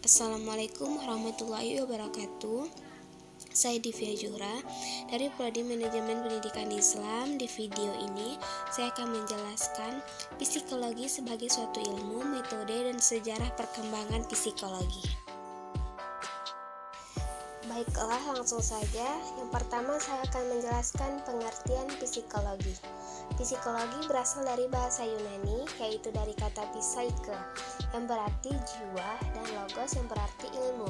Assalamualaikum warahmatullahi wabarakatuh. Saya Divya Juhra dari Prodi Manajemen Pendidikan Islam. Di video ini saya akan menjelaskan psikologi sebagai suatu ilmu, metode, dan sejarah perkembangan psikologi. Baiklah, langsung saja. Yang pertama saya akan menjelaskan pengertian psikologi. Psikologi berasal dari bahasa Yunani, yaitu dari kata psyche, yang berarti jiwa, dan logos yang berarti ilmu.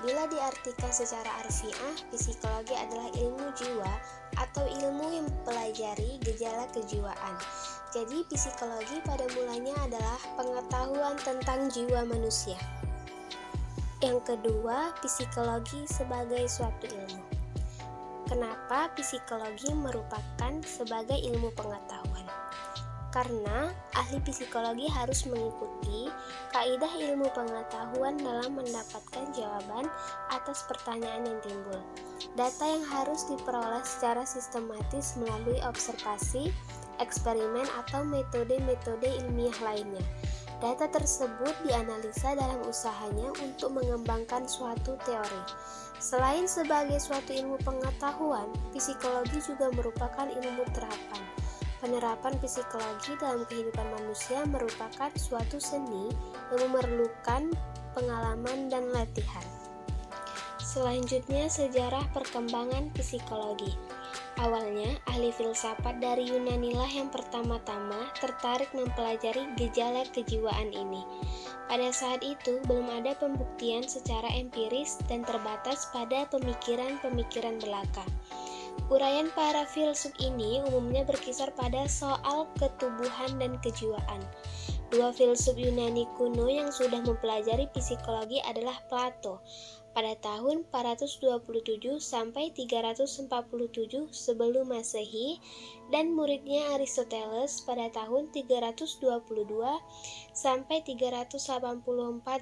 Bila diartikan secara harfiah, psikologi adalah ilmu jiwa atau ilmu yang mempelajari gejala kejiwaan. Jadi psikologi pada mulanya adalah pengetahuan tentang jiwa manusia. Yang kedua, psikologi sebagai suatu ilmu. Kenapa psikologi merupakan sebagai ilmu pengetahuan? Karena ahli psikologi harus mengikuti kaidah ilmu pengetahuan dalam mendapatkan jawaban atas pertanyaan yang timbul. Data yang harus diperoleh secara sistematis melalui observasi, eksperimen, atau metode-metode ilmiah lainnya. Data tersebut dianalisa dalam usahanya untuk mengembangkan suatu teori. Selain sebagai suatu ilmu pengetahuan, psikologi juga merupakan ilmu terapan. Penerapan psikologi dalam kehidupan manusia merupakan suatu seni yang memerlukan pengalaman dan latihan. Selanjutnya, sejarah perkembangan psikologi. Awalnya, ahli filsafat dari Yunani lah yang pertama-tama tertarik mempelajari gejala kejiwaan ini. Pada saat itu, belum ada pembuktian secara empiris dan terbatas pada pemikiran-pemikiran belaka. Uraian para filsuf ini umumnya berkisar pada soal ketubuhan dan kejiwaan. Dua filsuf Yunani kuno yang sudah mempelajari psikologi adalah Plato pada tahun 427 sampai 347 sebelum Masehi dan muridnya Aristoteles pada tahun 322 sampai 384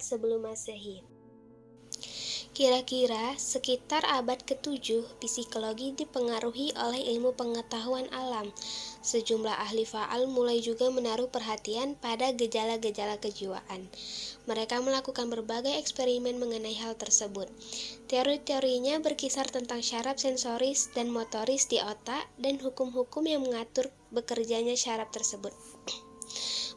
sebelum Masehi. Kira-kira sekitar abad ke-7, psikologi dipengaruhi oleh ilmu pengetahuan alam. Sejumlah ahli faal mulai juga menaruh perhatian pada gejala-gejala kejiwaan. Mereka melakukan berbagai eksperimen mengenai hal tersebut. Teori-teorinya berkisar tentang syaraf sensoris dan motoris di otak dan hukum-hukum yang mengatur bekerjanya syaraf tersebut.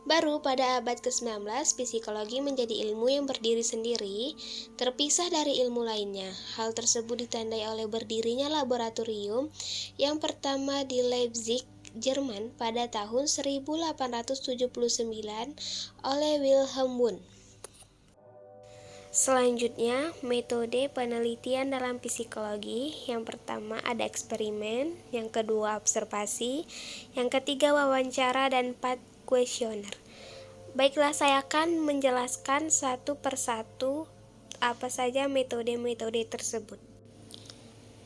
Baru pada abad ke-19, psikologi menjadi ilmu yang berdiri sendiri, terpisah dari ilmu lainnya. Hal tersebut ditandai oleh berdirinya laboratorium yang pertama di Leipzig, Jerman pada tahun 1879 oleh Wilhelm Wundt. Selanjutnya, metode penelitian dalam psikologi. Yang pertama ada eksperimen, yang kedua observasi, yang ketiga wawancara, dan 4 kuesioner. Baiklah, saya akan menjelaskan satu persatu apa saja metode-metode tersebut.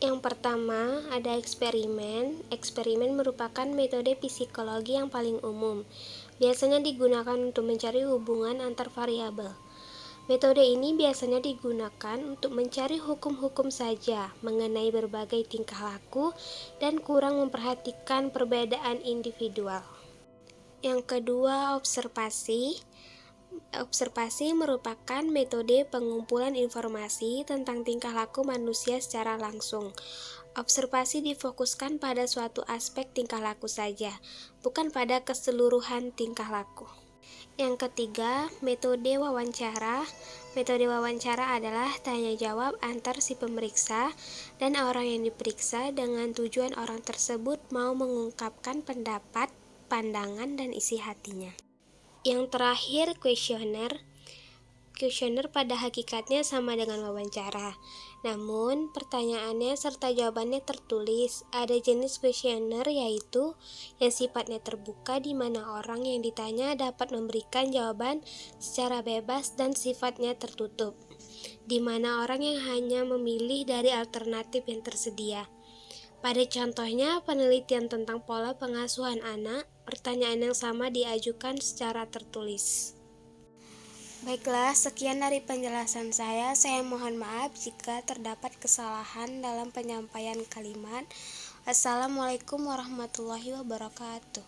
Yang pertama ada eksperimen. Eksperimen merupakan metode psikologi yang paling umum. Biasanya digunakan untuk mencari hubungan antar variabel. Metode ini biasanya digunakan untuk mencari hukum-hukum saja mengenai berbagai tingkah laku dan kurang memperhatikan perbedaan individual. Yang kedua, observasi. Observasi merupakan metode pengumpulan informasi tentang tingkah laku manusia secara langsung. Observasi difokuskan pada suatu aspek tingkah laku saja, bukan pada keseluruhan tingkah laku. Yang ketiga, metode wawancara. Metode wawancara adalah tanya jawab antar si pemeriksa dan orang yang diperiksa dengan tujuan orang tersebut mau mengungkapkan pendapat, pandangan, dan isi hatinya. Yang terakhir, kuesioner. Kuesioner pada hakikatnya sama dengan wawancara, namun pertanyaannya serta jawabannya tertulis. Ada jenis kuesioner yaitu yang sifatnya terbuka, di mana orang yang ditanya dapat memberikan jawaban secara bebas, dan sifatnya tertutup, di mana orang yang hanya memilih dari alternatif yang tersedia. Pada contohnya, penelitian tentang pola pengasuhan anak, pertanyaan yang sama diajukan secara tertulis. Baiklah, sekian dari penjelasan saya. Saya mohon maaf jika terdapat kesalahan dalam penyampaian kalimat. Assalamualaikum warahmatullahi wabarakatuh.